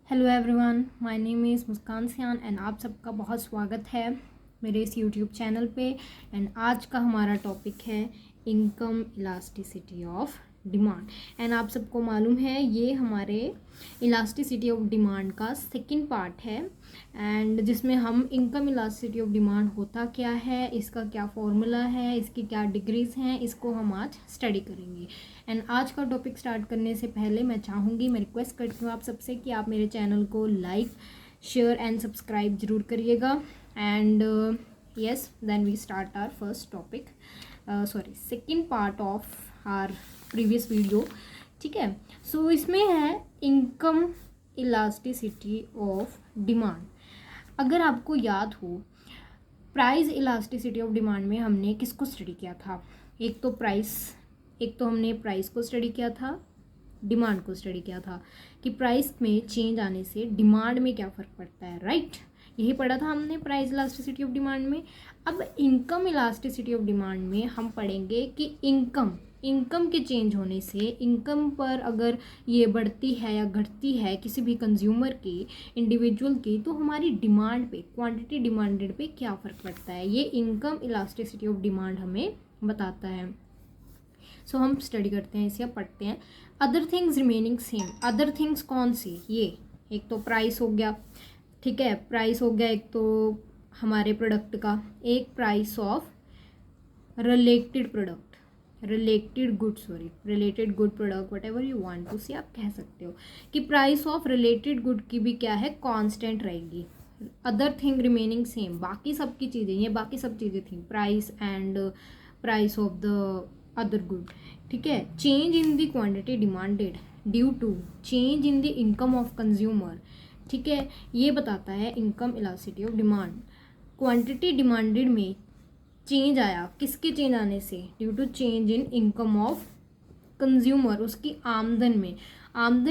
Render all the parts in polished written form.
Hello everyone, my name is Muskan Siyan and आप सबका बहुत स्वागत है मेरे इस यूट्यूब चैनल पे। एंड आज का हमारा टॉपिक है income elasticity of demand. And आप सबको मालूम है ये हमारे इलास्टिसिटी ऑफ डिमांड का सेकंड पार्ट है, एंड जिसमें हम इनकम इलास्टिसिटी ऑफ डिमांड होता क्या है, इसका क्या फॉर्मूला है, इसकी क्या डिग्रीज हैं, इसको हम आज स्टडी करेंगे। एंड आज का टॉपिक स्टार्ट करने से पहले मैं चाहूँगी, मैं रिक्वेस्ट करती हूँ आप सबसे कि आप मेरे चैनल को लाइक शेयर एंड सब्सक्राइब ज़रूर करिएगा। And yes, then we start our first topic, second part of our previous video. ठीक है, सो इसमें है इनकम इलास्टिसिटी ऑफ डिमांड। अगर आपको याद हो, प्राइस इलास्टिसिटी ऑफ डिमांड में हमने किसको स्टडी किया था? एक तो हमने प्राइस को स्टडी किया था, डिमांड को स्टडी किया था कि प्राइस में चेंज आने से डिमांड में क्या फ़र्क पड़ता है, राइट? यही पढ़ा था हमने प्राइस इलास्टिसिटी ऑफ डिमांड में। अब इनकम इलास्टिसिटी ऑफ डिमांड में हम पढ़ेंगे कि इनकम के चेंज होने से, इनकम पर अगर ये बढ़ती है या घटती है किसी भी कंज्यूमर की, इंडिविजुअल की, तो हमारी डिमांड पे, क्वांटिटी डिमांडेड पे क्या फ़र्क पड़ता है, ये इनकम इलास्टिसिटी ऑफ डिमांड हमें बताता है। सो हम स्टडी करते हैं इसे, अब पढ़ते हैं। Other things remaining same. Other things कौन सी? ये एक तो प्राइस हो गया, ठीक है, प्राइस हो गया एक तो हमारे प्रोडक्ट का, एक price of related good product, whatever you want to say आप कह सकते हो कि प्राइस ऑफ रिलेटेड गुड की भी क्या है, कांस्टेंट रहेगी। अदर थिंग रिमेनिंग सेम, बाकी सब की चीज़ें, ये बाकी सब चीज़ें थी, price and price of the other good, ठीक है। Change in the quantity demanded due to change in the income of consumer, ठीक है, ये बताता है income elasticity of demand. Quantity demanded में चेंज आया, किसके चेंज आने से? Due to change in income of consumer, उसकी आमदन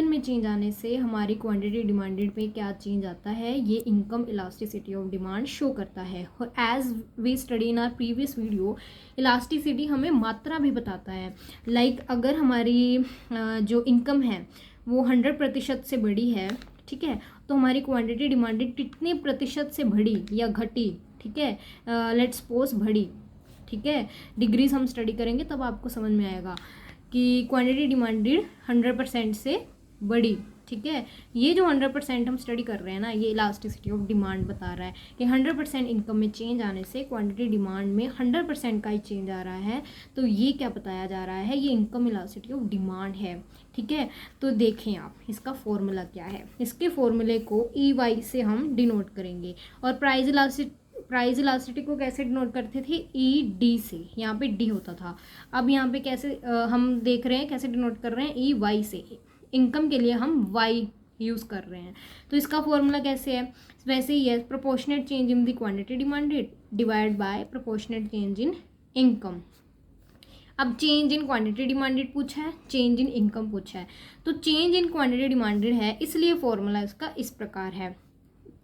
में चेंज आने से हमारी क्वांटिटी डिमांडेड पे क्या चेंज आता है, ये income elasticity of demand show करता है। और as we study in our previous video, elasticity हमें मात्रा भी बताता है। लाइक अगर हमारी जो इनकम है वो 100% से बड़ी है, ठीक है, तो हमारी क्वांटिटी डिमांडेड कितने प्रतिशत से बढ़ी या घटी, ठीक है, लेट्स सपोज बढ़ी, ठीक है। डिग्रीज हम स्टडी करेंगे तब आपको समझ में आएगा कि क्वांटिटी डिमांडेड 100% से बढ़ी, ठीक है। ये जो 100% हम स्टडी कर रहे हैं ना, ये इलास्टिसिटी ऑफ डिमांड बता रहा है कि 100% इनकम में चेंज आने से क्वांटिटी डिमांड में 100% का ही चेंज आ रहा है। तो ये क्या बताया जा रहा है, ये इनकम इलास्टिसिटी ऑफ डिमांड है, ठीक है। तो देखें आप, इसका फॉर्मूला क्या है। इसके फॉर्मूले को EY से हम डिनोट करेंगे, और प्राइस इलास्टिसिटी को कैसे डिनोट करते थे? ED से, यहाँ पे D होता था। अब यहाँ पे कैसे हम देख रहे हैं, कैसे डिनोट कर रहे हैं? EY से। इनकम के लिए हम Y यूज़ कर रहे हैं। तो इसका फॉर्मूला कैसे है? वैसे ही है, proportionate change in the quantity demanded divide by proportionate change in income. अब चेंज इन क्वांटिटी डिमांडेड पूछा है, चेंज इन इनकम पूछा है, तो चेंज इन क्वांटिटी डिमांडेड है, इसलिए फॉर्मूला इसका इस प्रकार है।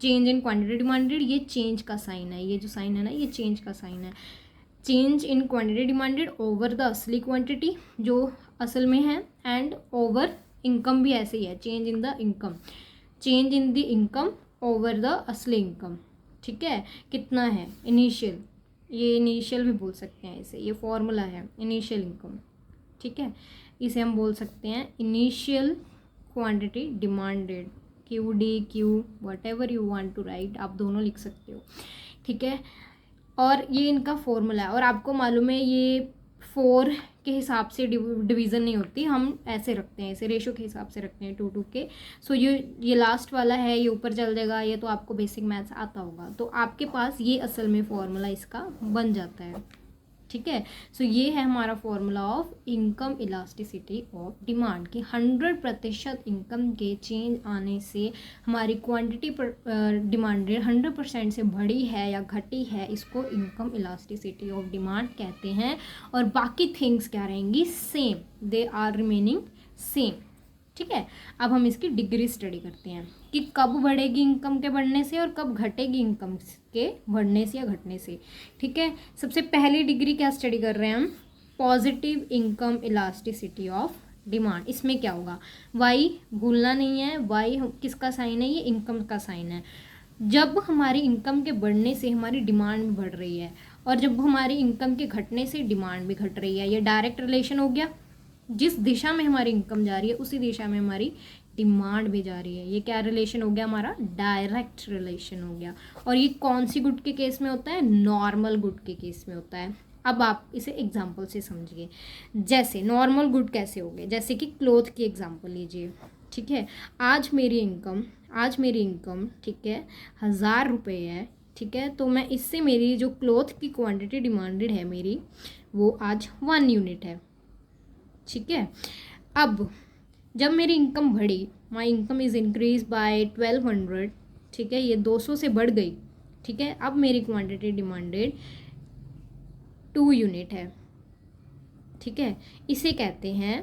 चेंज इन क्वांटिटी डिमांडेड, ये चेंज का साइन है, ये जो साइन है ना, ये चेंज का साइन है। Change in quantity demanded over the असली क्वांटिटी जो असल में है, एंड ओवर इनकम भी ऐसे ही है, change in the income, change in the income over the असली इनकम, ठीक है। कितना है? इनिशियल, ये इनिशियल भी बोल सकते हैं इसे, ये फॉर्मूला है इनिशियल इनकम, ठीक है। इसे हम बोल सकते हैं initial quantity demanded, QD whatever you want to write, आप दोनों लिख सकते हो, ठीक है। और ये इनका फॉर्मूला है, और आपको मालूम है ये 4 के हिसाब से डिवीज़न नहीं होती, हम ऐसे रखते हैं, इसे रेशो के हिसाब से रखते हैं 2 के। सो ये लास्ट वाला है, ये ऊपर चल जाएगा, ये तो आपको बेसिक मैथ्स आता होगा, तो आपके पास ये असल में फॉर्मूला इसका बन जाता है, ठीक है। सो ये है हमारा formula of income elasticity of demand की 100% इनकम के चेंज आने से हमारी क्वांटिटी डिमांडेड 100% से बढ़ी है या घटी है, इसको इनकम इलास्टिसिटी ऑफ डिमांड कहते हैं। और बाकी थिंग्स क्या रहेंगी? Same, they are remaining same, ठीक है। अब हम इसकी डिग्री स्टडी करते हैं कि कब बढ़ेगी इनकम के बढ़ने से और कब घटेगी इनकम के बढ़ने से या घटने से, ठीक है। सबसे पहली डिग्री क्या स्टडी कर रहे हैं हम? Positive income elasticity of demand, इसमें क्या होगा, वाई भूलना नहीं है, वाई किसका साइन है, ये इनकम का साइन है। जब हमारी इनकम के बढ़ने से हमारी डिमांड भी बढ़ रही है और जब हमारी इनकम के घटने से डिमांड भी घट रही है, ये डायरेक्ट रिलेशन हो गया। जिस दिशा में हमारी इनकम जा रही है उसी दिशा में हमारी डिमांड भी जा रही है। ये क्या रिलेशन हो गया, हमारा डायरेक्ट रिलेशन हो गया। और ये कौन सी गुड के केस में होता है, नॉर्मल गुड के केस में होता है। अब आप इसे एग्जाम्पल से समझिए। जैसे नॉर्मल गुड कैसे हो गए, जैसे कि क्लोथ की एग्जाम्पल लीजिए, ठीक है। आज मेरी इनकम ठीक है 1000 रुपये है, ठीक है। तो मैं इससे मेरी जो क्लोथ की क्वांटिटी डिमांडेड है मेरी, वो आज 1 यूनिट है, ठीक है। अब जब मेरी इनकम बढ़ी, my income is increase by 1200, ठीक है, ये 200 से बढ़ गई, ठीक है। अब मेरी क्वांटिटी डिमांडेड 2 यूनिट है, ठीक है। इसे कहते हैं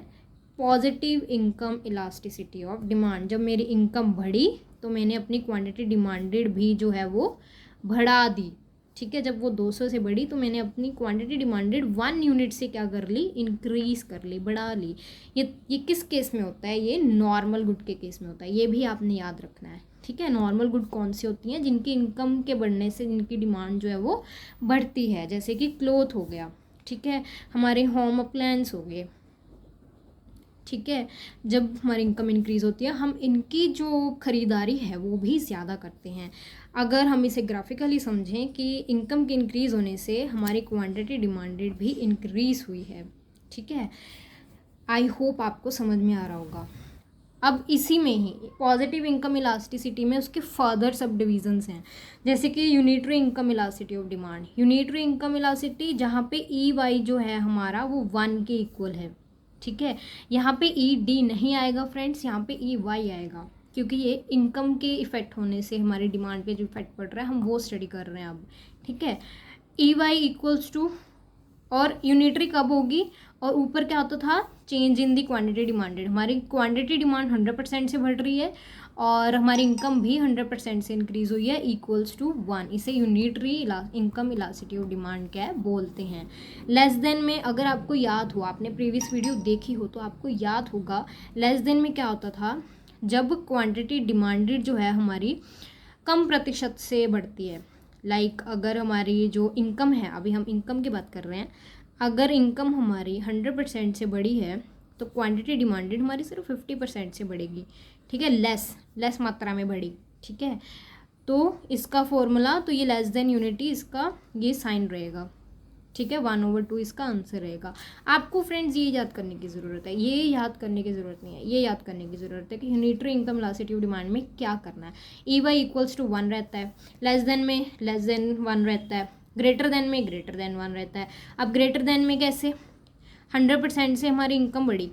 positive income elasticity of demand. जब मेरी इनकम बढ़ी तो मैंने अपनी क्वांटिटी डिमांडेड भी जो है वो बढ़ा दी, ठीक है। जब वो 200 से बढ़ी तो मैंने अपनी क्वांटिटी डिमांडेड 1 यूनिट से क्या कर ली, इंक्रीज कर ली, बढ़ा ली। ये किस केस में होता है, ये नॉर्मल गुड के केस में होता है। ये भी आपने याद रखना है, ठीक है। नॉर्मल गुड कौन सी होती हैं, जिनकी इनकम के बढ़ने से जिनकी डिमांड जो है वो बढ़ती है, जैसे कि क्लोथ हो गया, ठीक है, हमारे होम अप्लायंस हो गए, ठीक है। जब हमारी इनकम इंक्रीज़ होती है हम इनकी जो ख़रीदारी है वो भी ज़्यादा करते हैं। अगर हम इसे ग्राफिकली समझें कि इनकम के इंक्रीज़ होने से हमारी क्वांटिटी डिमांडेड भी इंक्रीज़ हुई है, ठीक है। आई होप आपको समझ में आ रहा होगा। अब इसी में ही पॉजिटिव इनकम इलास्टिसिटी में उसके फर्दर सब डिविजन्स हैं, जैसे कि unitary income elasticity of demand. Unitary income elasticity जहाँ पे ई वाई जो है हमारा वो 1 के इक्वल है, ठीक है। यहाँ पे ई डी नहीं आएगा फ्रेंड्स, यहाँ पे ई वाई आएगा, क्योंकि ये इनकम के इफेक्ट होने से हमारी डिमांड पे जो इफेक्ट पड़ रहा है हम वो स्टडी कर रहे हैं अब, ठीक है। ई वाई इक्वल्स टू, और यूनिटरी कब होगी, और ऊपर क्या होता था, change in the quantity demanded. हमारी क्वांटिटी डिमांड 100% से बढ़ रही है और हमारी इनकम भी 100% से इंक्रीज हुई है, इक्वल्स टू 1। इसे unitary income elasticity of demand क्या है बोलते हैं। लेस देन में अगर आपको याद हो, आपने प्रीवियस वीडियो देखी हो तो आपको याद होगा, लेस देन में क्या होता था, जब क्वांटिटी डिमांडेड जो है हमारी कम प्रतिशत से बढ़ती है। लाइक अगर हमारी जो इनकम है, अभी हम इनकम की बात कर रहे हैं, अगर इनकम हमारी 100% से बढ़ी है तो क्वांटिटी डिमांडेड हमारी सिर्फ 50% से बढ़ेगी, ठीक है, लेस मात्रा में बढ़ी, ठीक है। तो इसका फॉर्मूला, तो ये लेस देन यूनिटी इसका ये साइन रहेगा, ठीक है, 1/2 इसका आंसर रहेगा। आपको फ्रेंड्स ये याद करने की ज़रूरत है, ये याद करने की ज़रूरत नहीं है, ये याद करने की ज़रूरत है कि unitary income elasticity of demand में क्या करना है। ई वाई इक्वल्स टू 1 रहता है, लेस देन में लेस देन 1 रहता है, ग्रेटर देन में ग्रेटर देन 1 रहता है। अब ग्रेटर देन में कैसे, 100% से हमारी इनकम बढ़ी,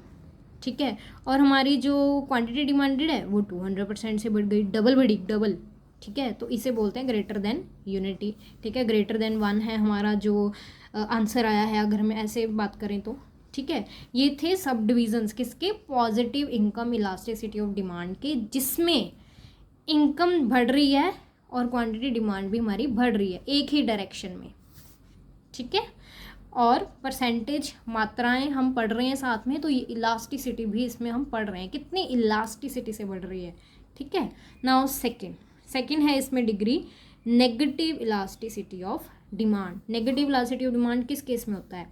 ठीक है, और हमारी जो क्वांटिटी डिमांडेड है वो 200% से बढ़ गई, डबल बढ़ी, डबल, ठीक है। तो इसे बोलते हैं ग्रेटर देन यूनिटी, ठीक है। ग्रेटर देन 1 है हमारा जो आंसर आया है, अगर हम ऐसे बात करें तो, ठीक है। ये थे सब डिविजन्स किसके, positive income elasticity of demand के, जिसमें इनकम बढ़ रही है और क्वांटिटी डिमांड भी हमारी बढ़ रही है एक ही डायरेक्शन में, ठीक है। और परसेंटेज मात्राएं हम पढ़ रहे हैं साथ में, तो ये इलास्टिसिटी भी इसमें हम पढ़ रहे हैं, कितनी इलास्टिसिटी से बढ़ रही है, ठीक है। नाउ सेकंड है इसमें degree, negative elasticity of demand. Negative elasticity of demand किस केस में होता है,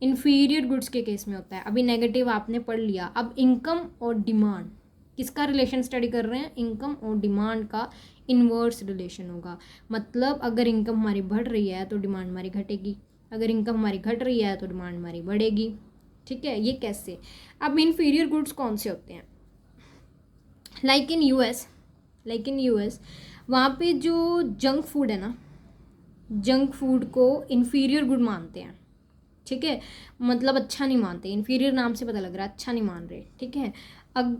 इन्फीरियर गुड्स के केस में होता है। अभी नेगेटिव आपने पढ़ लिया, अब इनकम और डिमांड किसका रिलेशन स्टडी कर रहे हैं, इनकम और डिमांड का इन्वर्स रिलेशन होगा। मतलब अगर इनकम हमारी बढ़ रही है तो डिमांड हमारी घटेगी, अगर इनकम हमारी घट रही है तो डिमांड हमारी बढ़ेगी, ठीक है। ये कैसे, अब इन्फीरियर गुड्स कौन से होते हैं, लाइक इन यूएस वहाँ पे जो जंक फूड है ना, जंक फूड को इन्फीरियर गुड मानते हैं, ठीक है। मतलब अच्छा नहीं मानते, इन्फीरियर नाम से पता लग रहा है अच्छा नहीं मान रहे, ठीक है।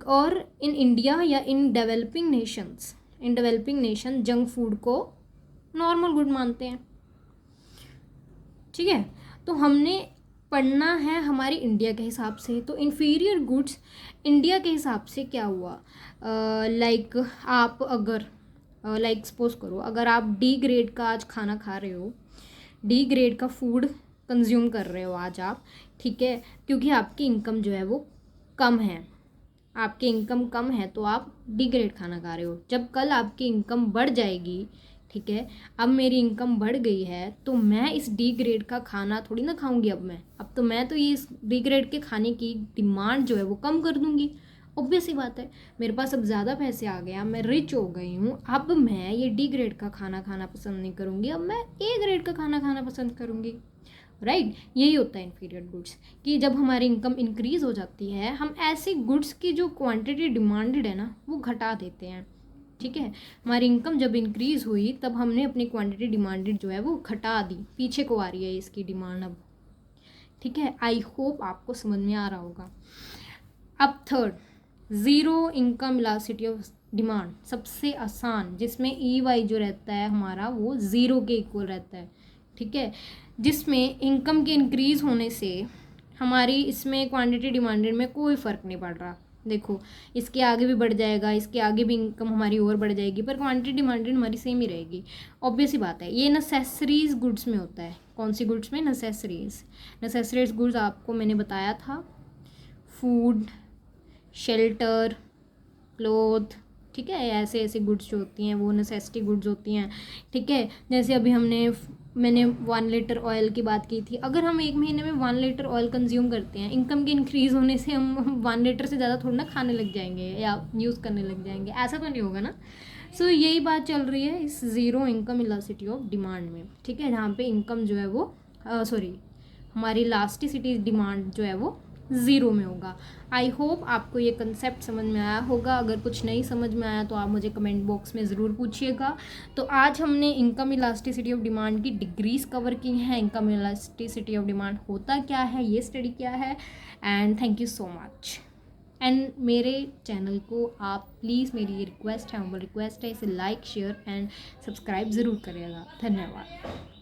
और इन इंडिया या in developing nation junk food को नॉर्मल गुड मानते हैं, ठीक है। तो हमने पढ़ना है हमारी इंडिया के हिसाब से, तो इन्फीरियर गुड्स इंडिया के हिसाब से क्या हुआ, लाइक आप अगर लाइक सपोज करो अगर आप डी ग्रेड का आज खाना खा रहे हो, डी ग्रेड का फूड कंज्यूम कर रहे हो आज आप, ठीक है, क्योंकि आपकी इनकम जो है वो कम है, आपकी इनकम कम है तो आप डी ग्रेड खाना खा रहे हो। जब कल आपकी इनकम बढ़ जाएगी, ठीक है, अब मेरी इनकम बढ़ गई है तो मैं इस डी ग्रेड का खाना थोड़ी ना खाऊंगी। अब तो मैं तो ये इस डी ग्रेड के खाने की डिमांड जो है वो कम कर दूंगी। ऑब्वियस सी बात है, मेरे पास अब ज़्यादा पैसे आ गए, अब मैं रिच हो गई हूँ, अब मैं ये डी ग्रेड का खाना खाना पसंद नहीं करूँगी, अब मैं ए ग्रेड का खाना खाना पसंद करूँगी। राइट, यही होता है इन्फीरियर गुड्स, कि जब हमारी इनकम इंक्रीज़ हो जाती है हम ऐसे गुड्स की जो क्वांटिटी डिमांडेड है ना वो घटा देते हैं। ठीक है, हमारी इनकम जब इंक्रीज़ हुई तब हमने अपनी क्वांटिटी डिमांडेड जो है वो घटा दी, पीछे को आ रही है इसकी डिमांड अब। ठीक है, आई होप आपको समझ में आ रहा होगा। अब third, zero income elasticity of demand, सबसे आसान, जिसमें ई वाई जो रहता है हमारा वो ज़ीरो के इक्वल रहता है। ठीक है, जिसमें इनकम के इंक्रीज़ होने से हमारी इसमें क्वांटिटी डिमांडेड में कोई फ़र्क नहीं पड़ रहा। देखो, इसके आगे भी बढ़ जाएगा, इसके आगे भी इनकम हमारी और बढ़ जाएगी, पर क्वांटिटी डिमांडेड हमारी सेम ही रहेगी। ऑब्वियस ही बात है, ये नेसेसरीज गुड्स में होता है। कौन सी गुड्स में? नेसेसरीज गुड्स आपको मैंने बताया था, फूड, शेल्टर, क्लोथ। ठीक है, ऐसे ऐसे गुड्स जो होती हैं वो नेसेसिटी गुड्स होती हैं। ठीक है, जैसे अभी मैंने 1 लीटर ऑयल की बात की थी। अगर हम एक महीने में 1 लीटर ऑयल कंज्यूम करते हैं, इनकम के इंक्रीज़ होने से हम 1 लीटर से ज़्यादा थोड़ा ना खाने लग जाएंगे या यूज़ करने लग जाएंगे, ऐसा तो नहीं होगा ना। सो यही बात चल रही है इस zero income elasticity of demand में। ठीक है, जहाँ पे इनकम जो है वो हमारी इलास्टिसिटी डिमांड जो है वो ज़ीरो में होगा। आई होप आपको ये कंसेप्ट समझ में आया होगा। अगर कुछ नहीं समझ में आया तो आप मुझे कमेंट बॉक्स में ज़रूर पूछिएगा। तो आज हमने इनकम इलास्टिसिटी ऑफ डिमांड की डिग्रीज कवर की हैं, इनकम इलास्टिसिटी ऑफ डिमांड होता क्या है, ये स्टडी किया है। And thank you so much. And मेरे चैनल को आप प्लीज़, मेरी ये रिक्वेस्ट है, हम्बल रिक्वेस्ट है, इसे लाइक, शेयर एंड सब्सक्राइब ज़रूर करिएगा। धन्यवाद।